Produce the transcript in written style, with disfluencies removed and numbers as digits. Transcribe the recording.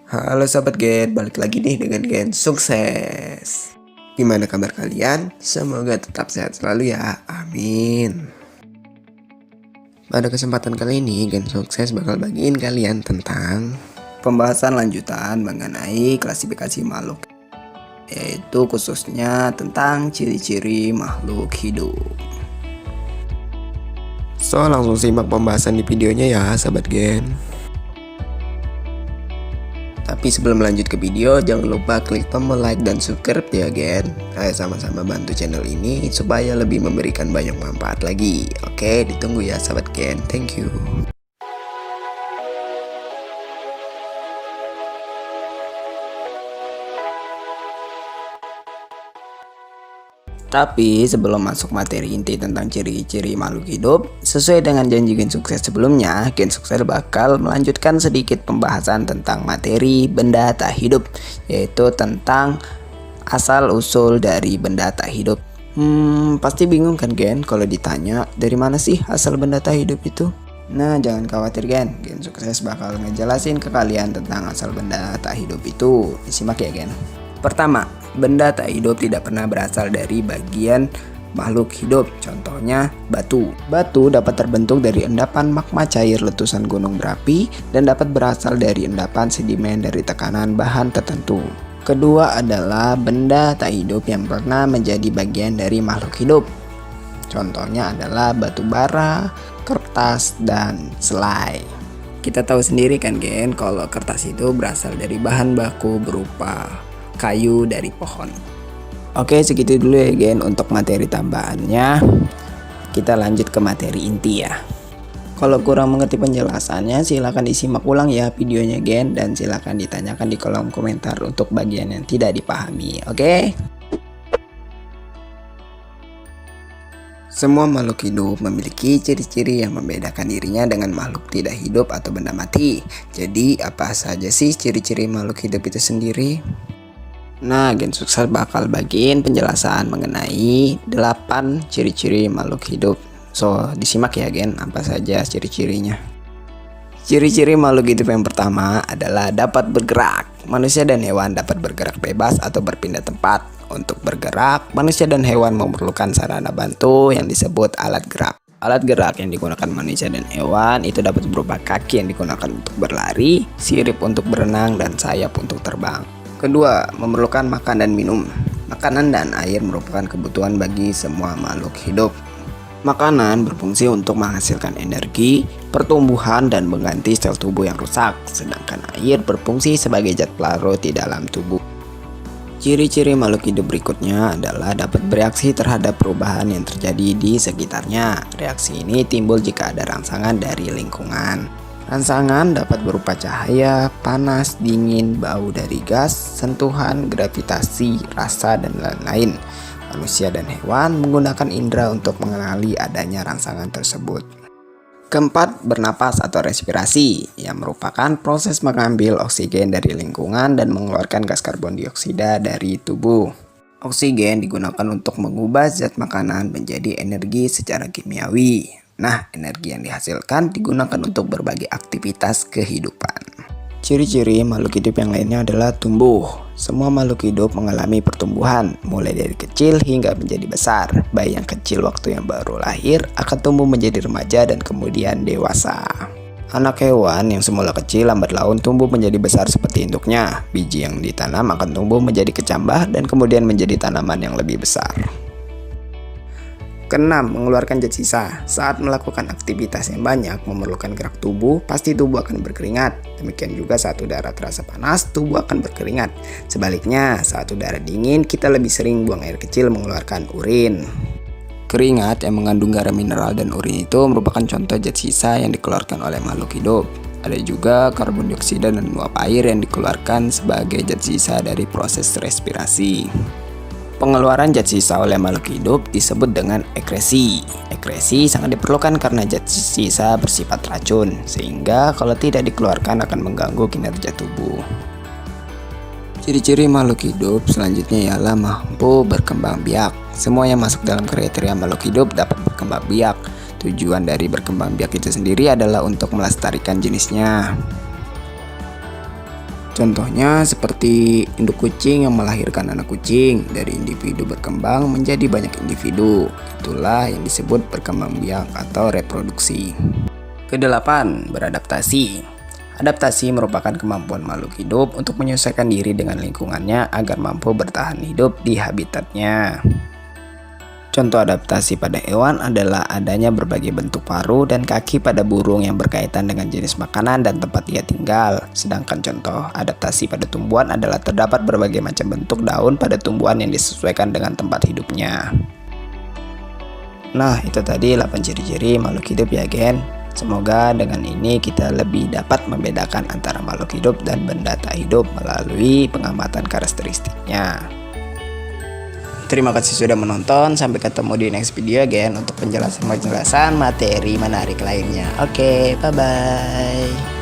Halo sahabat Gen, balik lagi nih dengan Gen Sukses. Gimana kabar kalian? Semoga tetap sehat selalu ya, amin. Pada kesempatan kali ini Gen Sukses bakal bagiin kalian tentang pembahasan lanjutan mengenai klasifikasi makhluk, yaitu khususnya tentang ciri-ciri makhluk hidup. So langsung simak pembahasan di videonya ya sahabat Gen. Tapi sebelum lanjut ke video, jangan lupa klik tombol like dan subscribe ya Gen. Ayo sama-sama bantu channel ini supaya lebih memberikan banyak manfaat lagi. Oke, ditunggu ya sahabat Gen. Thank you. Tapi sebelum masuk materi inti tentang ciri-ciri makhluk hidup, sesuai dengan janji Gen Sukses sebelumnya, Gen Sukses bakal melanjutkan sedikit pembahasan tentang materi benda tak hidup, yaitu tentang asal-usul dari benda tak hidup. Pasti bingung kan Gen kalau ditanya dari mana sih asal benda tak hidup itu? Nah, jangan khawatir Gen Sukses bakal ngejelasin ke kalian tentang asal benda tak hidup itu. Disimak ya Gen. Pertama, benda tak hidup tidak pernah berasal dari bagian makhluk hidup. Contohnya batu. Batu dapat terbentuk dari endapan magma cair letusan gunung berapi dan dapat berasal dari endapan sedimen dari tekanan bahan tertentu. Kedua adalah benda tak hidup yang pernah menjadi bagian dari makhluk hidup. Contohnya adalah batu bara, kertas, dan selai. Kita tahu sendiri kan Gen, kalau kertas itu berasal dari bahan baku berupa kayu dari pohon. Oke, segitu dulu ya Gen untuk materi tambahannya. Kita lanjut ke materi inti ya. Kalau kurang mengerti penjelasannya silahkan disimak ulang ya videonya Gen, dan silahkan ditanyakan di kolom komentar untuk bagian yang tidak dipahami. Oke? Semua makhluk hidup memiliki ciri-ciri yang membedakan dirinya dengan makhluk tidak hidup atau benda mati. Jadi apa saja sih ciri-ciri makhluk hidup itu sendiri? Nah, Gen Sukses bakal bagiin penjelasan mengenai 8 ciri-ciri makhluk hidup. So, disimak ya Gen, apa saja ciri-cirinya. Ciri-ciri makhluk hidup yang pertama adalah dapat bergerak. Manusia dan hewan dapat bergerak bebas atau berpindah tempat. Untuk bergerak, manusia dan hewan memerlukan sarana bantu yang disebut alat gerak. Alat gerak yang digunakan manusia dan hewan itu dapat berupa kaki yang digunakan untuk berlari, sirip untuk berenang, dan sayap untuk terbang. Kedua, memerlukan makan dan minum. Makanan dan air merupakan kebutuhan bagi semua makhluk hidup. Makanan berfungsi untuk menghasilkan energi, pertumbuhan, dan mengganti sel tubuh yang rusak, sedangkan air berfungsi sebagai zat pelarut di dalam tubuh. Ciri-ciri makhluk hidup berikutnya adalah dapat bereaksi terhadap perubahan yang terjadi di sekitarnya. Reaksi ini timbul jika ada rangsangan dari lingkungan. Rangsangan dapat berupa cahaya, panas, dingin, bau dari gas, sentuhan, gravitasi, rasa, dan lain-lain. Manusia dan hewan menggunakan indera untuk mengenali adanya rangsangan tersebut. Keempat, bernapas atau respirasi, yang merupakan proses mengambil oksigen dari lingkungan dan mengeluarkan gas karbon dioksida dari tubuh. Oksigen digunakan untuk mengubah zat makanan menjadi energi secara kimiawi. Nah, energi yang dihasilkan digunakan untuk berbagai aktivitas kehidupan. Ciri-ciri makhluk hidup yang lainnya adalah tumbuh. Semua makhluk hidup mengalami pertumbuhan, mulai dari kecil hingga menjadi besar. Bayi yang kecil waktu yang baru lahir akan tumbuh menjadi remaja dan kemudian dewasa. Anak hewan yang semula kecil lambat laun tumbuh menjadi besar seperti induknya. Biji yang ditanam akan tumbuh menjadi kecambah dan kemudian menjadi tanaman yang lebih besar. Keenam, mengeluarkan zat sisa. Saat melakukan aktivitas yang banyak memerlukan gerak tubuh, pasti tubuh akan berkeringat. Demikian juga saat udara terasa panas, tubuh akan berkeringat. Sebaliknya, saat udara dingin, kita lebih sering buang air kecil mengeluarkan urin. Keringat yang mengandung garam mineral dan urin itu merupakan contoh zat sisa yang dikeluarkan oleh makhluk hidup. Ada juga karbon dioksida dan uap air yang dikeluarkan sebagai zat sisa dari proses respirasi. Pengeluaran zat sisa oleh makhluk hidup disebut dengan ekresi. Ekresi sangat diperlukan karena zat sisa bersifat racun, sehingga kalau tidak dikeluarkan akan mengganggu kinerja tubuh. Ciri-ciri makhluk hidup selanjutnya ialah mampu berkembang biak. Semua yang masuk dalam kriteria makhluk hidup dapat berkembang biak. Tujuan dari berkembang biak itu sendiri adalah untuk melestarikan jenisnya. Contohnya seperti induk kucing yang melahirkan anak kucing, dari individu berkembang menjadi banyak individu. Itulah yang disebut berkembang biak atau reproduksi. Kedelapan, beradaptasi. Adaptasi merupakan kemampuan makhluk hidup untuk menyesuaikan diri dengan lingkungannya agar mampu bertahan hidup di habitatnya. Contoh adaptasi pada hewan adalah adanya berbagai bentuk paruh dan kaki pada burung yang berkaitan dengan jenis makanan dan tempat ia tinggal. Sedangkan contoh adaptasi pada tumbuhan adalah terdapat berbagai macam bentuk daun pada tumbuhan yang disesuaikan dengan tempat hidupnya. Nah, itu tadi 8 ciri-ciri makhluk hidup ya, Gen. Semoga dengan ini kita lebih dapat membedakan antara makhluk hidup dan benda tak hidup melalui pengamatan karakteristiknya. Terima kasih sudah menonton. Sampai ketemu di next video again untuk penjelasan materi menarik lainnya. Oke, bye-bye.